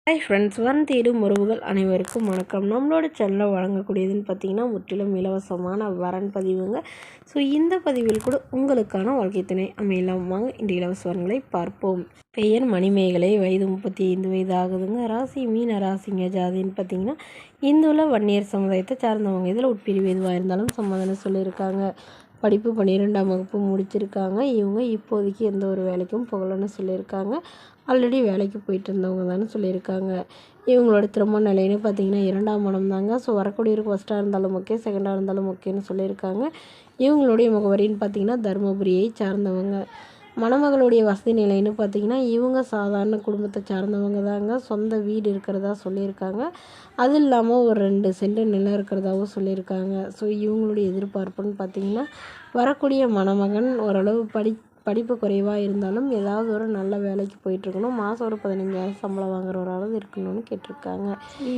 Hi friends, வரன் தேடும் உறவுகள் அனைவருக்கும் வணக்கம். நம்மளோட சேனலில் வழங்கக்கூடியதுன்னு பார்த்தீங்கன்னா முற்றிலும் இலவசமான வரன் பதிவுங்க. ஸோ இந்த பதிவில் கூட உங்களுக்கான வாழ்க்கை துணை அமையலாம். வாங்க இந்த இலவச வரன்களை பார்ப்போம். பெயர் மணிமேகலை, வயது 35 வயது ஆகுதுங்க. ராசி மீன ராசிங்க. ஜாதின்னு பார்த்தீங்கன்னா இந்துல வன்னியர் சமுதாயத்தை சார்ந்தவங்க. இதில் உட்பிரிவு எதுவாக இருந்தாலும் சமாதானம் சொல்லியிருக்காங்க. படிப்பு 12ஆம் வகுப்பு முடிச்சிருக்காங்க. இவங்க இப்போதைக்கு எந்த ஒரு வேலைக்கும் போகலன்னு சொல்லியிருக்காங்க. ஆல்ரெடி வேலைக்கு போயிட்டு இருந்தவங்க தானே சொல்லியிருக்காங்க. இவங்களோட திருமண நிலைன்னு பார்த்தீங்கன்னா 2ஆம் மனம் தாங்க. ஸோ வரக்கூடியவருக்கு ஃபஸ்ட்டாக இருந்தாலும் ஓகே, செகண்டாக இருந்தாலும் ஓகேன்னு சொல்லியிருக்காங்க. இவங்களுடைய முகவரின்னு பார்த்தீங்கன்னா தருமபுரியை சார்ந்தவங்க. மணமகளுடைய வசதி நிலைன்னு பார்த்தீங்கன்னா இவங்க சாதாரண குடும்பத்தை சார்ந்தவங்க தாங்க. சொந்த வீடு இருக்கிறதா சொல்லியிருக்காங்க. அது இல்லாமல் ஒரு 2 சென்ட் நிலம் இருக்கிறதாவும் சொல்லியிருக்காங்க. ஸோ இவங்களுடைய எதிர்பார்ப்புன்னு பார்த்தீங்கன்னா வரக்கூடிய மணமகன் ஓரளவு படிப்பு குறைவாக இருந்தாலும் ஏதாவது ஒரு நல்ல வேலைக்கு போயிட்டுருக்கணும். மாதம் ஒரு 15,000 சம்பளம் வாங்குற ஒரு அளவு இருக்கணும்னு கேட்டிருக்காங்க.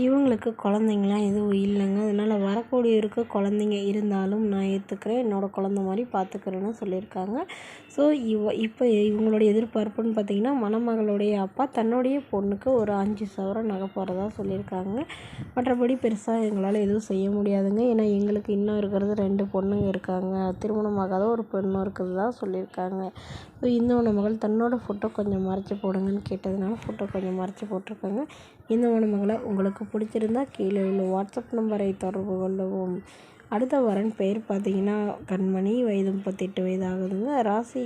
இவங்களுக்கு குழந்தைங்களாம் எதுவும் இல்லைங்க. அதனால் வரக்கூடியவருக்கு குழந்தைங்க இருந்தாலும் நான் ஏற்றுக்கிறேன், என்னோடய குழந்த மாதிரி பார்த்துக்கிறேன்னு சொல்லியிருக்காங்க. ஸோ இப்போ இவங்களுடைய எதிர்பார்ப்புன்னு பார்த்திங்கன்னா மணமகளுடைய அப்பா தன்னுடைய பொண்ணுக்கு ஒரு 5 சவரன் நகை போடுறதா சொல்லியிருக்காங்க. மற்றபடி பெருசாக எங்களால் எதுவும் செய்ய முடியாதுங்க. ஏன்னா எங்களுக்கு இன்னும் இருக்கிறது 2 பொண்ணுங்க இருக்காங்க. திருமணமாகாத ஒரு பெண்ணும் இருக்கிறதா சொல்லியிருக்காங்க. ஸோ இந்து மகள் தன்னோட ஃபோட்டோ கொஞ்சம் மறைச்சி போடுங்கன்னு கேட்டதுனால ஃபோட்டோ கொஞ்சம் மறைச்சி போட்டிருக்காங்க. இந்த மகளை உங்களுக்கு பிடிச்சிருந்தா கீழே உள்ள வாட்ஸ்அப் நம்பரை தொடர்பு கொள்ளவும். அடுத்த வரன் பெயர் பார்த்தீங்கன்னா கண்மணி, வயது 38 வயது ஆகுதுங்க. ராசி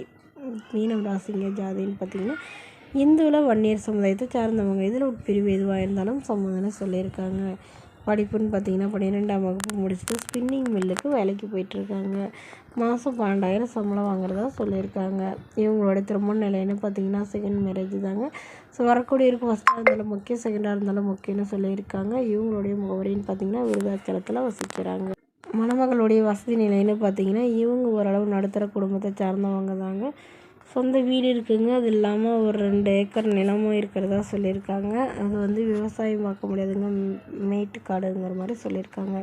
மீனம் ராசிங்க. ஜாதின்னு பார்த்தீங்கன்னா இந்துவில் வன்னியர் சமுதாயத்தை சார்ந்தவங்க. இதில் உட்பிரிவு எதுவாக இருந்தாலும் சம்மதம்னு சொல்லியிருக்காங்க. படிப்புன்னு பார்த்தீங்கன்னா 12ஆம் வகுப்பு முடிச்சுட்டு ஸ்பின்னிங் மில்லுக்கு வேலைக்கு போயிட்டுருக்காங்க. மாதம் 12,000 சம்பளம் வாங்குறதா சொல்லியிருக்காங்க. இவங்களோட திருமண நிலைன்னு பார்த்தீங்கன்னா செகண்ட் மேரேஜ் தாங்க. ஸோ வரக்கூடியவருக்கு ஃபஸ்ட்டாக இருந்தாலும் முக்கிய, செகண்டாக இருந்தாலும் முக்கியன்னு சொல்லியிருக்காங்க. இவங்களுடைய முகவரின்னு பார்த்தீங்கன்னா விருதாச்சலத்தில் வசிக்கிறாங்க. மணமகளுடைய வசதி நிலைன்னு பார்த்தீங்கன்னா இவங்க ஓரளவு நடுத்தர குடும்பத்தை சார்ந்தவங்க தாங்க. சொந்த வீடு இருக்குதுங்க. அது இல்லாமல் ஒரு 2 ஏக்கர் நிலமும் இருக்கிறதா சொல்லியிருக்காங்க. அது விவசாயம் பார்க்க முடியாதுங்க, மேட்டுக்காடுங்கிற மாதிரி சொல்லியிருக்காங்க.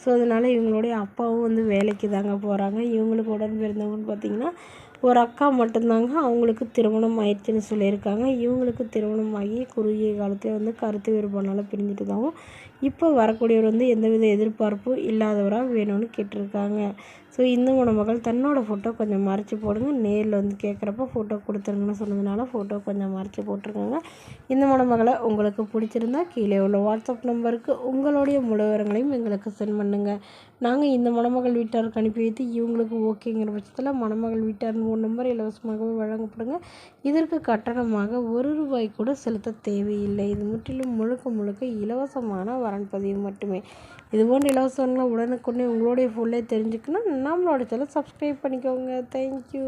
ஸோ அதனால் இவங்களுடைய அப்பாவும் வேலைக்கு தாங்க போகிறாங்க. இவங்களுக்கு உடன் பிறந்தவங்கன்னு பார்த்திங்கன்னா ஒரு அக்கா மட்டும்தாங்க. அவங்களுக்கு திருமணம் ஆயிடுச்சுன்னு சொல்லியிருக்காங்க. இவங்களுக்கு திருமணம் ஆகி குறுகிய காலத்தில் கருத்து வேறுபாடுனால பிரிஞ்சுட்டு தாவும் இப்போ வரக்கூடியவர் எந்தவித எதிர்பார்ப்பும் இல்லாதவராக வேணும்னு கேட்டிருக்காங்க. ஸோ இந்து மணமகள் தன்னோட ஃபோட்டோ கொஞ்சம் மறைச்சி போடுங்க, நேரில் கேட்குறப்ப ஃபோட்டோ கொடுத்துருங்கன்னு சொன்னதுனால ஃபோட்டோ கொஞ்சம் மறைச்சி போட்டிருக்காங்க. இந்த மணமகளை உங்களுக்கு பிடிச்சிருந்தா கீழே உள்ள வாட்ஸ்அப் நம்பருக்கு உங்களுடைய முழு விவரங்களையும் எங்களுக்கு சென்ட் பண்ணுங்கள். நாங்கள் இந்த மணமகள் வீட்டாருக்கு அனுப்பி வைத்து இவங்களுக்கு ஓகேங்கிற பட்சத்தில் மணமகள் வீட்டார் 3 நம்பர் இலவசமாகவே வழங்கப்படுங்க. இதற்கு கட்டணமாக ₹1 கூட செலுத்த தேவையில்லை. இது முற்றிலும் முழுக்க இலவசமான வரன் பதிவு மட்டுமே. இதுபோன்ற இலவசங்களை உடனுக்குடனே உங்களுடைய ஃபோன்லேயே தெரிஞ்சுக்கணும். நம்மளோட சேனலை சப்ஸ்கிரைப் பண்ணிக்கோங்க. தேங்க்யூ.